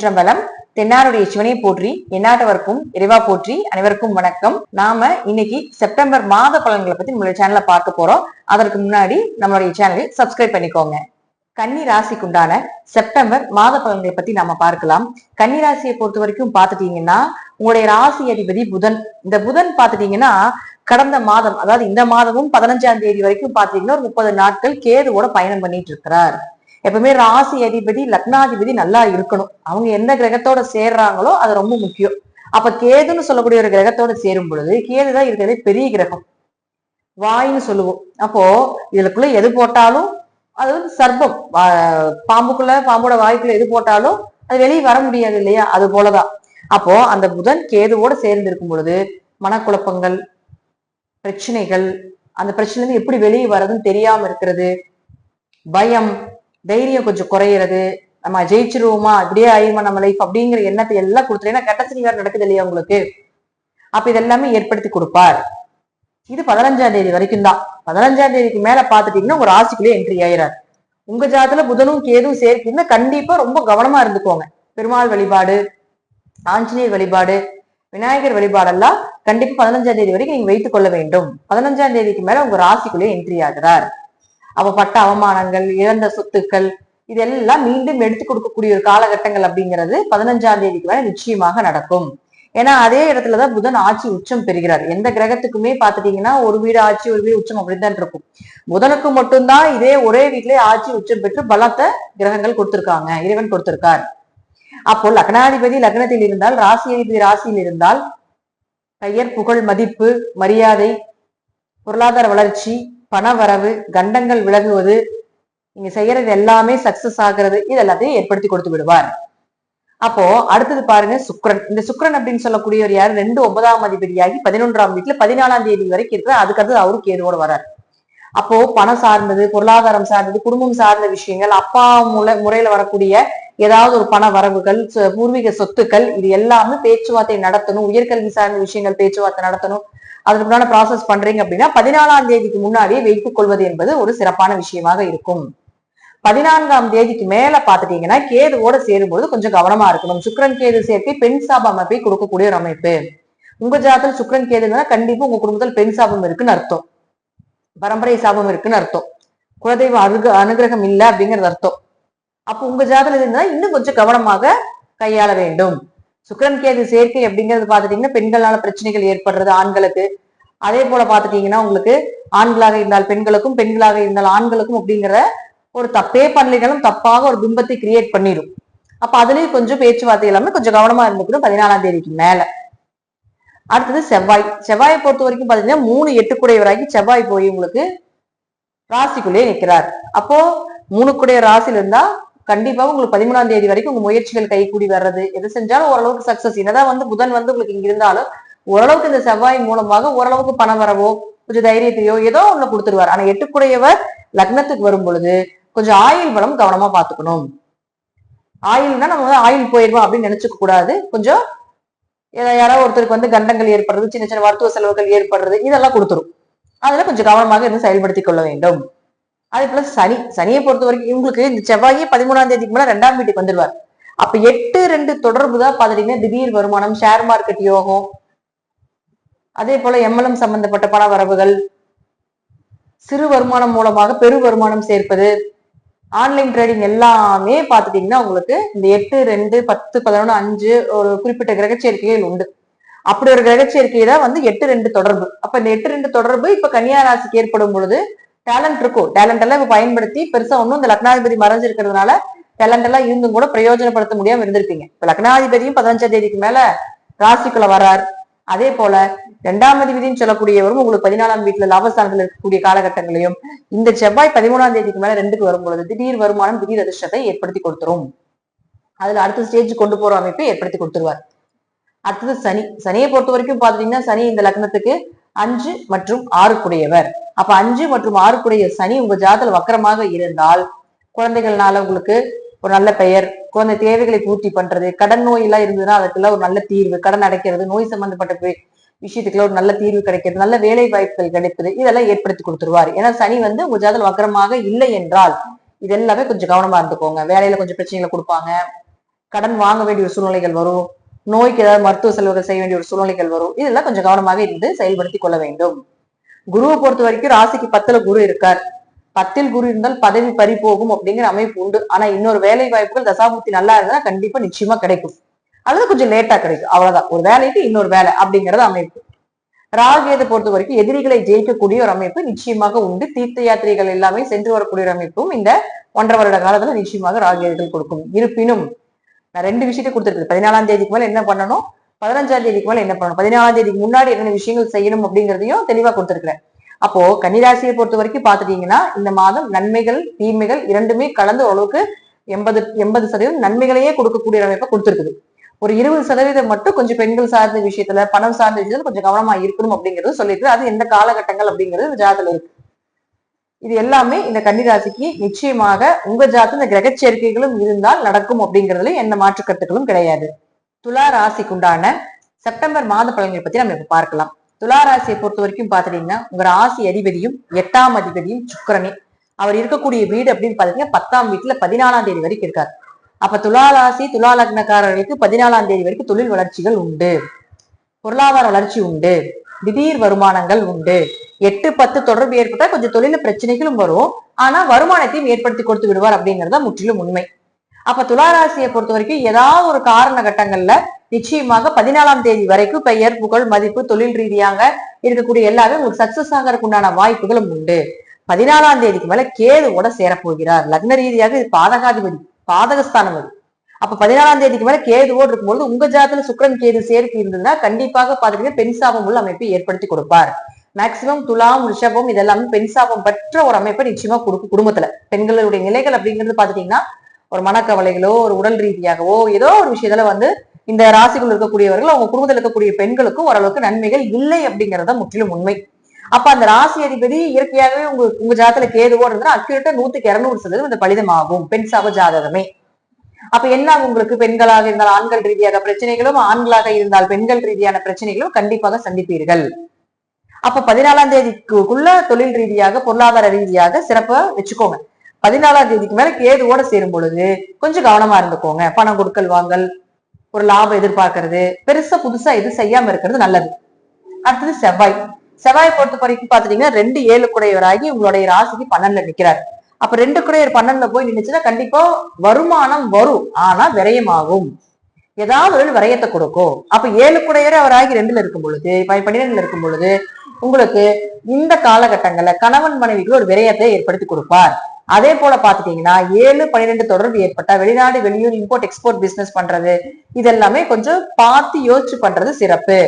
திருச்சிற்றம்பலம். தென்னாருடைய சிவனை போற்றி, எந்நாட்டவர்க்கும் இறைவா போற்றி. அனைவருக்கும் வணக்கம். நாம இன்னைக்கு செப்டம்பர் மாத பலன்களை பத்தி நம்மளுடைய சேனல்ல பார்க்க போறோம். அதற்கு முன்னாடி நம்மளுடைய சேனலை சப்ஸ்கிரைப் பண்ணிக்கோங்க. கன்னி ராசிக்குண்டான செப்டம்பர் மாத பலன்களை பத்தி நாம பார்க்கலாம். கன்னி ராசியை பொறுத்த வரைக்கும் பாத்துட்டீங்கன்னா, உங்களுடைய ராசி அதிபதி புதன். இந்த புதன் பாத்துட்டீங்கன்னா கடந்த மாதம், அதாவது இந்த மாதமும் 15ஆம் தேதி வரைக்கும் பாத்தீங்கன்னா ஒரு 30 நாட்கள் கேதுவோட பயணம் பண்ணிட்டு இருக்கிறார். எப்பவுமே ராசி அதிபதி லக்னாதிபதி நல்லா இருக்கணும். அவங்க எந்த கிரகத்தோட சேர்றாங்களோ அது ரொம்ப முக்கியம். அப்ப கேதுன்னு சொல்லக்கூடிய ஒரு கிரகத்தோட சேரும் பொழுது, கேதுதான் இருக்கிறதே பெரிய கிரகம், வாயின்னு சொல்லுவோம். அப்போ இதுக்குள்ள எது போட்டாலும் அது வந்து சர்ப்பம், பாம்புக்குள்ள பாம்போட வாய்க்குள்ள எது போட்டாலும் அது வெளியே வர முடியாது இல்லையா? அது போலதான். அப்போ அந்த புதன் கேதுவோட சேர்ந்து இருக்கும் பொழுது மனக்குழப்பங்கள், பிரச்சனைகள், அந்த பிரச்சனை எப்படி வெளியே வர்றதுன்னு தெரியாம இருக்கிறது, பயம், தைரியம் கொஞ்சம் குறையிறது, நம்ம ஜெயிச்சிருவோமா, இப்படியே ஆயிருமா நம்ம லைஃப் அப்படிங்கிற எண்ணத்தை எல்லாம் கொடுத்துரு. ஏன்னா கெட்ட வேற நடக்குது இல்லையா உங்களுக்கு? அப்ப இதெல்லாமே ஏற்படுத்தி கொடுப்பார். இது 15ஆம் தேதி வரைக்கும் தான். 15ஆம் தேதிக்கு மேல பாத்துட்டீங்கன்னா உங்க ராசிக்குள்ளே என்ட்ரி ஆயிராரு. உங்க ஜாதத்துல புதனும் கேதும் சேர்க்கீங்கன்னா கண்டிப்பா ரொம்ப கவனமா இருந்துக்கோங்க. பெருமாள் வழிபாடு, ஆஞ்சநேயர் வழிபாடு, விநாயகர் வழிபாடெல்லாம் கண்டிப்பா 15ஆம் தேதி வரைக்கும் நீங்க வைத்துக் கொள்ள வேண்டும். 15ஆம் தேதிக்கு மேல உங்க ராசிக்குள்ளே என்ட்ரி ஆகிறார். அவ பட்ட அவமானங்கள், இழந்த சொத்துக்கள், இதெல்லாம் மீண்டும் எடுத்து கொடுக்கக்கூடிய ஒரு காலகட்டங்கள் அப்படிங்கிறது 15ஆம் தேதிக்கு மேல நிச்சயமாக நடக்கும். ஏன்னா அதே இடத்துலதான் புதன் ஆட்சி உச்சம் பெறுகிறார். எந்த கிரகத்துக்குமே பாத்துட்டீங்கன்னா ஒரு வீடு ஆட்சி ஒரு வீடு உச்சம் அப்படித்தான் இருக்கும். புதனுக்கு மட்டும்தான் இதே ஒரே வீட்டிலே ஆட்சி உச்சம் பெற்று பலத்தை கிரகங்கள் கொடுத்திருக்காங்க, இறைவன் கொடுத்திருக்கார். அப்போ லக்னாதிபதி லக்னத்தில் இருந்தால், ராசி அதிபதி ராசியில் இருந்தால் பெயர், புகழ், மதிப்பு, மரியாதை, பொருளாதார வளர்ச்சி, பண வரவு, கண்டங்கள் விலகுவது, நீங்க செய்யறது எல்லாமே சக்சஸ் ஆகிறது, இது எல்லாத்தையும் ஏற்படுத்தி கொடுத்து விடுவார். அப்போ அடுத்தது பாருங்க சுக்கிரன். இந்த சுக்கிரன் அப்படின்னு சொல்லக்கூடியவர் யாரு? 2 9ஆம் அதிபதியாகி 11ஆம் வீட்டுல 14ஆம் தேதி வரைக்கும் இருக்கிற. அதுக்கடுத்து அவரு கேதுவோட வரார். அப்போ பணம் சார்ந்தது, பொருளாதாரம் சார்ந்தது, குடும்பம் சார்ந்த விஷயங்கள், அப்பா முறையில வரக்கூடிய ஏதாவது ஒரு பண வரவுகள், பூர்வீக சொத்துக்கள், இது எல்லாமே பேச்சுவார்த்தை நடத்தணும். உயர்கல்வி சார்ந்த விஷயங்கள் பேச்சுவார்த்தை நடத்தணும். அதுக்குண்டான ப்ராசஸ் பண்றீங்க அப்படின்னா 14ஆம் தேதிக்கு முன்னாடியே வைத்துக் கொள்வது என்பது ஒரு சிறப்பான விஷயமாக இருக்கும். 14ஆம் தேதிக்கு மேல பாத்துட்டீங்கன்னா கேதுவோட சேரும்போது கொஞ்சம் கவனமா இருக்கணும். சுக்கிரன் கேது சேர்க்கை பெண் சாப அமைப்பை கொடுக்கக்கூடிய ஒரு அமைப்பு. உங்க ஜாதகத்தில் சுக்கிரன் கேதுன்னா கண்டிப்பா உங்க குடும்பத்தில் பெண் சாபம் இருக்குன்னு அர்த்தம், பரம்பரை சாபம் இருக்குன்னு அர்த்தம், குலதெய்வ அனுகிரகம் இல்லை அப்படிங்கிறது அர்த்தம். அப்ப உங்க ஜாதகத்துல இருந்தா இன்னும் கொஞ்சம் கவனமாக கையாள வேண்டும். சுக்கிரன் கேது சேர்க்கை அப்படிங்கிறது பாத்துட்டீங்கன்னா பெண்களால பிரச்சனைகள் ஏற்படுறது ஆண்களுக்கு. அதே போல பாத்துட்டீங்கன்னா உங்களுக்கு ஆண்களாக இருந்தால் பெண்களுக்கும், பெண்களாக இருந்தால் ஆண்களுக்கும் அப்படிங்கிற ஒரு தப்பே பண்ணலைகளும் தப்பாக ஒரு பிம்பத்தை கிரியேட் பண்ணிடும். அப்ப அதுலயும் கொஞ்சம் பேச்சுவார்த்தை எல்லாமே கொஞ்சம் கவனமா இருந்துக்கணும் 14ஆம் தேதிக்கு மேல. அடுத்தது செவ்வாய். செவ்வாயை பொறுத்த வரைக்கும் பாத்தீங்கன்னா 3 8 குடையவராகி செவ்வாய் போய் உங்களுக்கு ராசிக்குள்ளேயே நிற்கிறார். அப்போ 3 குடைய ராசியில இருந்தா கண்டிப்பா உங்களுக்கு 13ஆம் தேதி வரைக்கும் உங்க முயற்சிகள் கைகூடி வர்றது, எது செஞ்சாலும் ஓரளவுக்கு சக்சஸ். என்னதான் புதன் உங்களுக்கு இங்க இருந்தாலும் ஓரளவுக்கு இந்த செவ்வாய் மூலமாக ஓரளவுக்கு பண வரவோ கொஞ்சம் தைரியத்தையோ ஏதோ ஒண்ணு கொடுத்துருவார். ஆனா 8 குடையவர் லக்னத்துக்கு வரும் பொழுது கொஞ்சம் ஆயுள் பலம் கவனமா பாத்துக்கணும். ஆயுள்னா நம்ம ஆயுள் போயிடுவோம் அப்படின்னு நினைச்சுக்க கூடாது. கொஞ்சம் யாராவது ஒருத்தருக்கு கண்டங்கள் ஏற்படுறது, சின்ன சின்ன மருத்துவ செலவுகள் ஏற்படுறது, இதெல்லாம் கொடுத்துரும். அதுல கொஞ்சம் கவனமாக இருந்து செயல்படுத்திக் கொள்ள வேண்டும். அதே போல சனியை பொறுத்த வரைக்கும் உங்களுக்கு இந்த செவ்வாயே 13ஆம் தேதிக்கு மேல 2ஆம் வீட்டுக்கு வந்துடுவார். அப்ப 8-2 தொடர்பு தான் பாத்தீங்கன்னா திடீர் வருமானம், ஷேர் மார்க்கெட் யோகம், அதே போல எம்எல்எம் சம்பந்தப்பட்ட பண வரவுகள், சிறு வருமானம் மூலமாக பெரு வருமானம் சேர்ப்பது, ஆன்லைன் ட்ரேடிங் எல்லாமே பாத்துட்டீங்கன்னா உங்களுக்கு இந்த 8 2 10 11 5 ஒரு குறிப்பிட்ட கிரகச்சேர்க்கைகள் உண்டு. அப்படி ஒரு கிரகச்சேர்க்கை தான் 8-2 தொடர்பு. அப்ப இந்த 8-2 தொடர்பு இப்ப கன்னியா ராசிக்கு ஏற்படும் பொழுது டேலண்ட் இருக்கும். டேலண்ட் எல்லாம் இப்ப பயன்படுத்தி பெருசா ஒன்னும் இந்த லக்னாதிபதி மறைஞ்சிருக்கிறதுனால டேலண்ட் எல்லாம் இருந்தும் கூட பிரயோஜனப்படுத்த முடியாம இருந்திருப்பீங்க. இப்ப லக்னாதிபதியும் 15ஆம் தேதிக்கு மேல ராசிக்குள்ள வரார். அதே போல 2ஆம் அதிபதினு சொல்லக்கூடியவரும் உங்களுக்கு 14ஆம் வீட்டுல லாபஸ்தானத்துல இருக்கக்கூடிய காலகட்டங்களையும் இந்த செவ்வாய் 13ஆம் தேதிக்கு மேல 2க்கு வரும் பொழுது திடீர் வருமானம், திடீர் அதிர்ஷ்டத்தை ஏற்படுத்தி கொடுத்துரும். அதுல அடுத்த ஸ்டேஜ் கொண்டு போற அமைப்பை ஏற்படுத்தி கொடுத்துருவார். அடுத்தது சனியை பொறுத்த வரைக்கும் பாத்தீங்கன்னா சனி இந்த லக்னத்துக்கு 5 மற்றும் 6 குடையவர். அப்ப 5 மற்றும் 6 குடைய சனி உங்க ஜாதகத்துல வக்கரமாக இருந்தால் குழந்தைகள்னால உங்களுக்கு ஒரு நல்ல பெயர், குழந்தை தேவைகளை பூர்த்தி பண்றது, கடன் நோய் எல்லாம் இருந்ததுன்னா அதுக்கெல்லாம் ஒரு நல்ல தீர்வு, கடன் அடைக்கிறது, நோய் சம்பந்தப்பட்ட விஷயத்துக்குள்ள ஒரு நல்ல தீர்வு கிடைக்கிறது, நல்ல வேலை வாய்ப்புகள் கிடைப்பது, இதெல்லாம் ஏற்படுத்தி கொடுத்துருவார். ஏன்னா சனி உங்க ஜாதகத்துல வக்கரமாக இல்லை என்றால் இது எல்லாமே கொஞ்சம் கவனமா இருந்துக்கோங்க. வேலையில கொஞ்சம் பிரச்சனைகளை கொடுப்பாங்க, கடன் வாங்க வேண்டிய ஒரு சூழ்நிலைகள் வரும், நோய்க்கு ஏதாவது மருத்துவ செலவுகள் செய்ய வேண்டிய ஒரு சூழ்நிலைகள் வரும். இதெல்லாம் கொஞ்சம் கவனமாக இருந்து செயல்படுத்தி கொள்ள வேண்டும். குருவை பொறுத்த வரைக்கும் ராசிக்கு 10ல குரு இருக்கார். 10ல் குரு இருந்தால் பதவி பறி போகும் அப்படிங்கிற அமைப்பு உண்டு. ஆனா இன்னொரு வேலை வாய்ப்புகள் தசாபுத்தி நல்லா இருந்தா கண்டிப்பா நிச்சயமா கிடைக்கும், அல்லது கொஞ்சம் லேட்டா கிடைக்கும், அவ்வளவுதான். ஒரு வேலைக்கு இன்னொரு வேலை அப்படிங்கறது அமைப்பு. ராகுகேது பொறுத்த வரைக்கும் எதிரிகளை ஜெயிக்கக்கூடிய ஒரு அமைப்பு நிச்சயமாக உண்டு. தீர்த்த யாத்திரைகள் எல்லாமே சென்று வரக்கூடிய ஒரு அமைப்பும் இந்த 1.5 வருட காலத்துல நிச்சயமாக ராகுகேதுகள் கொடுக்கும். இருப்பினும் நான் 2 விஷயத்தை கொடுத்துருக்கு. 14ஆம் தேதிக்கு மேல என்ன பண்ணணும், 15ஆம் தேதிக்கு மேல என்ன பண்ணணும், 14ஆம் தேதிக்கு முன்னாடி என்னென்ன விஷயங்கள் செய்யணும் அப்படிங்கிறதையும் தெளிவா கொடுத்துருக்கிறேன். அப்போ கன்னிராசியை பொறுத்த வரைக்கும் பாத்துட்டீங்கன்னா இந்த மாதம் நன்மைகள் தீமைகள் இரண்டுமே கலந்து ஓரளவுக்கு 80% நன்மைகளையே கொடுக்கக்கூடிய அமைப்பை கொடுத்துருக்குது. ஒரு 20% மட்டும் கொஞ்சம் பெண்கள் சார்ந்த விஷயத்துல, பணம் சார்ந்த விஷயத்துல கொஞ்சம் கவனமா இருக்கணும் அப்படிங்கிறது சொல்லிட்டு, அது எந்த காலகட்டங்கள் அப்படிங்கிறது ஜாதத்துல இருக்கு. இது எல்லாமே இந்த கன்னிராசிக்கு நிச்சயமாக உங்க ஜாதத்துல இந்த கிரக சேர்க்கைகளும் இருந்தால் நடக்கும் அப்படிங்கிறதுல எந்த மாற்று கருத்துக்களும் கிடையாது. துலா ராசிக்கு உண்டான செப்டம்பர் மாத பலன்களை பத்தி நம்ம இப்ப பார்க்கலாம். துலா ராசியை பொறுத்த வரைக்கும் பாத்துட்டீங்கன்னா உங்க ராசி அதிபதியும் 8ஆம் அதிபதியும் சுக்கிரனே. அவர் இருக்கக்கூடிய வீடு அப்படின்னு பாத்தீங்கன்னா 10ஆம் வீட்டுல 14ஆம் தேதி வரைக்கும் இருக்காரு. அப்ப துலா ராசி துலா லக்னக்காரர்களுக்கு 14ஆம் தேதி வரைக்கும் தொழில் வளர்ச்சிகள் உண்டு, பொருளாதார வளர்ச்சி உண்டு, திடீர் வருமானங்கள் உண்டு. 8-10 தொடர்பு ஏற்பட்டா கொஞ்சம் தொழில பிரச்சனைகளும் வரும், ஆனா வருமானத்தையும் ஏற்படுத்தி கொடுத்து விடுவார் அப்படிங்கறத முற்றிலும் உண்மை. அப்ப துளாராசியை பொறுத்த வரைக்கும் ஏதாவது ஒரு காரண கட்டங்கள்ல நிச்சயமாக 14ஆம் தேதி வரைக்கும் பெயர் புகழ் மதிப்பு தொழில் ரீதியாக இருக்கக்கூடிய எல்லாமே உங்களுக்கு சக்சஸ் ஆகிறதுக்கு உண்டான வாய்ப்புகளும் உண்டு. 14ஆம் தேதிக்கு மேல கேதுவோட சேரப்போகிறார். லக்ன ரீதியாக இது பாதகாதிபதி, பாதகஸ்தானம் அது. அப்ப 14ஆம் தேதிக்கு மேல கேதுவோடு இருக்கும்போது உங்க ஜாதத்துல சுக்கிரன் கேது சேர்க்கை இருந்ததுன்னா கண்டிப்பாக பாத்தீங்கன்னா பெண் சாபம் உள்ள அமைப்பை ஏற்படுத்தி கொடுப்பார். மேக்சிமம் துலாம் ரிஷபம் இதெல்லாமே பெண் சாபம் பெற்ற ஒரு அமைப்பை நிச்சயமா கொடுக்கும். குடும்பத்துல பெண்களுடைய நிலைகள் அப்படிங்கிறது பாத்துட்டீங்கன்னா ஒரு மனக்கவலைகளோ ஒரு உடல் ரீதியாகவோ ஏதோ ஒரு விஷயத்துல இந்த ராசிக்குள் இருக்கக்கூடியவர்கள் அவங்க குடும்பத்தில் இருக்கக்கூடிய பெண்களுக்கும் ஓரளவுக்கு நன்மைகள் இல்லை அப்படிங்கறத முற்றிலும் உண்மை. அப்ப அந்த ராசி அதிபதி இயற்கையாகவே உங்க ஜாதத்துல கேதுவோடு இருந்தா அக்யூரேட்டா 100% இந்த பலிதமாகும் பெண் சாப ஜாதகமே. அப்ப என்ன உங்களுக்கு பெண்களாக இருந்தால் ஆண்கள் ரீதியாக பிரச்சனைகளும், ஆண்களாக இருந்தால் பெண்கள் ரீதியான பிரச்சனைகளும் கண்டிப்பாக சந்திப்பீர்கள். அப்ப 14ஆம் தேதிக்குள்ள தொழில் ரீதியாக பொருளாதார ரீதியாக சிறப்பா வச்சுக்கோங்க. 14ஆம் தேதிக்கு மேல கேதுவோட சேரும் பொழுது கொஞ்சம் கவனமா இருந்துக்கோங்க. பணம் கொடுக்கல் வாங்கல், ஒரு லாபம் எதிர்பார்க்கறது, பெருசா புதுசா எதுவும் செய்யாம இருக்கிறது நல்லது. அடுத்தது செவ்வாய். செவ்வாய் பொறுத்த வரைக்கும் பாத்துட்டீங்கன்னா 2-7 குடையவராகி உங்களுடைய ராசிக்கு 12ல நிக்கிறார். அப்ப 2 குடையர் 12ல போய் நின்னுச்சுன்னா கண்டிப்பா வருமானம் வரும், ஆனா விரயமாகும், ஏதாவது ஒரு விரயத்தை கொடுக்கும். அப்ப 7 குடையர் அவராகி 2ல இருக்கும் பொழுது 12ல இருக்கும் பொழுது உங்களுக்கு இந்த காலகட்டங்கள்ல கணவன் மனைவிக்கு ஒரு விரயத்தை ஏற்படுத்தி கொடுப்பார். அதே போல பாத்துட்டீங்கன்னா 7-12 தொடர்பு ஏற்பட்டா வெளிநாடு வெளியூர் இம்போர்ட் எக்ஸ்போர்ட் பிசினஸ் பண்றது இதெல்லாமே கொஞ்சம் பார்த்து யோசிச்சு பண்றது சிறப்பு.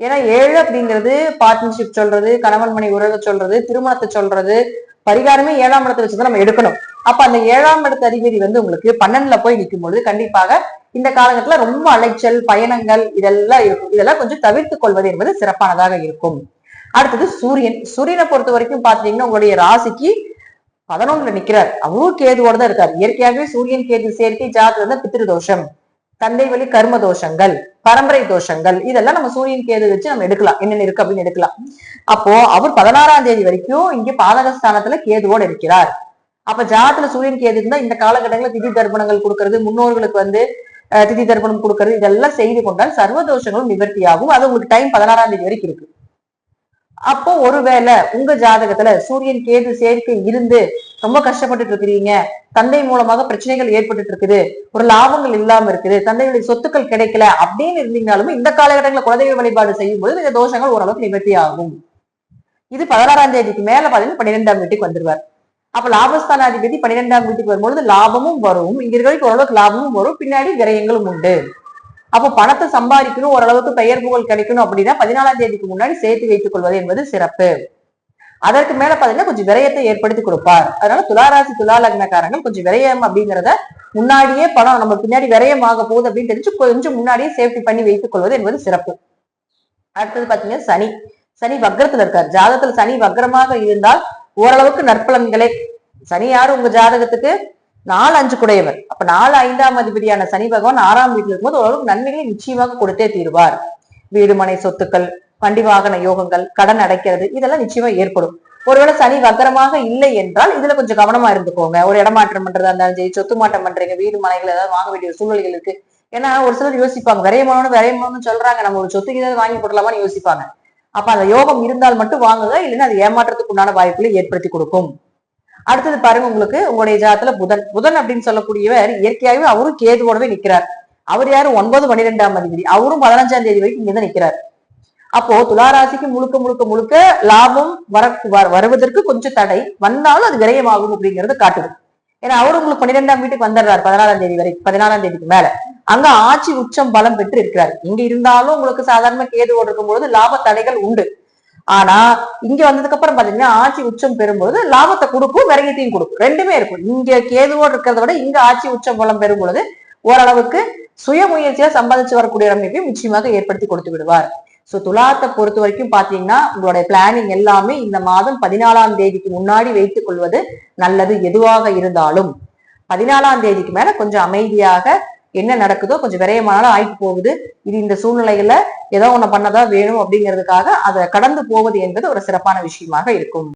ஏன்னா 7 அப்படிங்கிறது பார்ட்னர்ஷிப் சொல்றது, கணவன் மனைவி உறவை சொல்றது, திருமணத்தை சொல்றது, பரிகாரமே 7ஆம் இடத்தை வச்சுதான் நம்ம எடுக்கணும். அப்ப அந்த 7ஆம் இடத்து அதிபதி உங்களுக்கு 12ல போய் நிற்கும் பொழுது கண்டிப்பாக இந்த காலகட்டத்துல ரொம்ப அலைச்சல் பயணங்கள் இதெல்லாம் இருக்கும். இதெல்லாம் கொஞ்சம் தவிர்த்துக் கொள்வது என்பது சிறப்பானதாக இருக்கும். அடுத்தது சூரியன். சூரியனை பொறுத்த வரைக்கும் பாத்தீங்கன்னா உங்களுடைய ராசிக்கு 11ல நிக்கிறார். அவரும் கேதுவோட தான் இருக்காரு. இயற்கையாகவே சூரியன் கேது சேர்க்கை ஜாதகத்துல பித்ரு தோஷம், தந்தை வழி கர்ம தோஷங்கள், பரம்பரை தோஷங்கள் இதெல்லாம் நம்ம சூரியன் கேது வச்சு நம்ம எடுக்கலாம், என்னென்ன இருக்கு அப்படின்னு எடுக்கலாம். அப்போ அவர் 16ஆம் தேதி வரைக்கும் இங்க பாதகஸ்தானத்துல கேதுவோட இருக்கிறார். அப்ப ஜாதத்துல சூரியன் கேது இருந்தா இந்த காலகட்டங்களில் திதி தர்ப்பணங்கள் கொடுக்கறது, முன்னோர்களுக்கு திதி தர்ப்பணம் கொடுக்கறது இதெல்லாம் செய்து கொண்டால் சர்வ தோஷங்களும் நிவர்த்தி ஆகும். அது உங்களுக்கு டைம் 16ஆம் தேதி வரைக்கும் இருக்கு. அப்போ ஒருவேளை உங்க ஜாதகத்துல சூரியன் கேது சேர்க்கை இருந்து ரொம்ப கஷ்டப்பட்டுட்டு இருக்கிறீங்க, தந்தை மூலமாக பிரச்சனைகள் ஏற்பட்டு இருக்குது, ஒரு லாபங்கள் இல்லாம இருக்குது, தந்தையுடைய சொத்துக்கள் கிடைக்கல அப்படின்னு இருந்தீங்கனாலுமே இந்த காலகட்டங்களில் குலதெய்வ வழிபாடு செய்யும் போது இந்த தோஷங்கள் ஓரளவுக்கு நிவர்த்தி ஆகும். இது 16ஆம் தேதிக்கு மேல பாத்தீங்கன்னா 12ஆம் வீட்டுக்கு வந்துருவார். அப்ப லாபஸ்தான அதிபதி 12ஆம் வீட்டுக்கு வரும்பொழுது லாபமும் வரும், இங்க இருக்கிற ஓரளவுக்கு லாபமும் வரும், பின்னாடி விரயங்களும் உண்டு. அப்போ பணத்தை சம்பாதிக்கணும், ஓரளவுக்கு பெயர் புகழ் கிடைக்கணும் அப்படின்னா 14ஆம் தேதிக்கு முன்னாடி சேர்த்து வைத்துக் கொள்வது என்பது சிறப்பு. அதற்கு மேல பாத்தீங்கன்னா கொஞ்சம் விரயத்தை ஏற்படுத்தி கொடுப்பார். அதனால துளாராசி துலா லக்னக்காரங்கள் கொஞ்சம் விரயம் அப்படிங்கிறத முன்னாடியே பணம் நம்ம பின்னாடி விரயம் ஆக போகுது அப்படின்னு தெரிஞ்சு கொஞ்சம் முன்னாடியே சேஃப்டி பண்ணி வைத்துக் கொள்வது என்பது சிறப்பு. அடுத்தது பாத்தீங்கன்னா சனி. சனி வக்ரத்துல இருக்கார். ஜாதகத்துல சனி வக்ரமாக இருந்தால் ஓரளவுக்கு நற்பலன்களே. சனி யாரு உங்க ஜாதகத்துக்கு 4-5 குடையவர். அப்ப 4-5ஆம் அதிபதியான சனி பகவான் 6ஆம் வீட்டுல இருக்கும்போது ஓரளவுக்கு நன்மைகளை நிச்சயமாக கொடுத்தே தீருவார். வீடு மனை சொத்துக்கள், வண்டி வாகன யோகங்கள், கடன் அடைக்கிறது இதெல்லாம் நிச்சயமா ஏற்படும். ஒருவேளை சனி வக்கரமாக இல்லை என்றால் இதுல கொஞ்சம் கவனமா இருந்துக்கோங்க. ஒரு இடமாற்றம் பண்றதா இருந்தாலும் சரி, சொத்து மாற்றம் பண்றீங்க, வீடு மனைகள் ஏதாவது வாங்க வேண்டிய சூழ்நிலைகள் இருக்கு. ஏன்னா ஒரு சிலர் யோசிப்பாங்க, விரையமானு சொல்றாங்க, நம்ம ஒரு சொத்துக்கு ஏதாவது வாங்கி போடலாமான்னு யோசிப்பாங்க. அப்ப அந்த யோகம் இருந்தால் மட்டும் வாங்குங்க, இல்லைன்னா அது ஏமாற்றத்துக்கு உண்டான வாய்ப்புகளை ஏற்படுத்தி கொடுக்கும். அடுத்தது பாருங்க, உங்களுக்கு உங்களுடைய ஜாதத்துல புதன் அப்படின்னு சொல்லக்கூடியவர் இயற்கையாகவே அவரும் கேதுவோடவே நிக்கிறார். அவர் யாரு? 9, 12ஆம் அதிபதி. அவரும் 15ஆம் தேதி வரைக்கும் இங்கதான் நிக்கிறார். அப்போ துளாராசிக்கு முழுக்க முழுக்க முழுக்க லாபம் வருவதற்கு கொஞ்சம் தடை வந்தாலும் அது விரயமாகும் அப்படிங்கறது காட்டுது. ஏன்னா அவரு உங்களுக்கு 12ஆம் வீட்டுக்கு வந்துடுறாரு 16ஆம் தேதி வரைக்கும், 14ஆம் தேதிக்கு மேல. அங்க ஆட்சி உச்சம் பலம் பெற்று இருக்கிறார். இங்க இருந்தாலும் உங்களுக்கு சாதாரண கேதுவோடு இருக்கும் பொழுது லாப தடைகள் உண்டு. ஆனா இங்க வந்ததுக்கு அப்புறம் பாத்தீங்கன்னா ஆட்சி உச்சம் பெறும்பொழுது லாபத்தை கொடுக்கும், விரயத்தையும் கொடுக்கும், ரெண்டுமே இருக்கும். இங்க கேதுவோடு இருக்கிறத விட இங்க ஆட்சி உச்சம் பலம் பெறும் பொழுது ஓரளவுக்கு சுய முயற்சியா சம்பாதிச்சு வரக்கூடிய அமைப்பையும் நிச்சயமாக ஏற்படுத்தி கொடுத்து விடுவார். சோ துலாத்தை பொறுத்த வரைக்கும் பாத்தீங்கன்னா உங்களுடைய பிளானிங் எல்லாமே இந்த மாதம் 14ஆம் தேதிக்கு முன்னாடி வைத்துக் கொள்வது நல்லது. எதுவாக இருந்தாலும் 14ஆம் தேதிக்கு மேல கொஞ்சம் அமைதியாக என்ன நடக்குதோ, கொஞ்சம் விரயமானாலும் ஆயிட்டு போகுது, இது இந்த சூழ்நிலைகள்ல ஏதோ ஒண்ணு பண்ணதான் வேணும் அப்படிங்கிறதுக்காக அதை கடந்து போவது என்பது ஒரு சிறப்பான விஷயமாக இருக்கும்.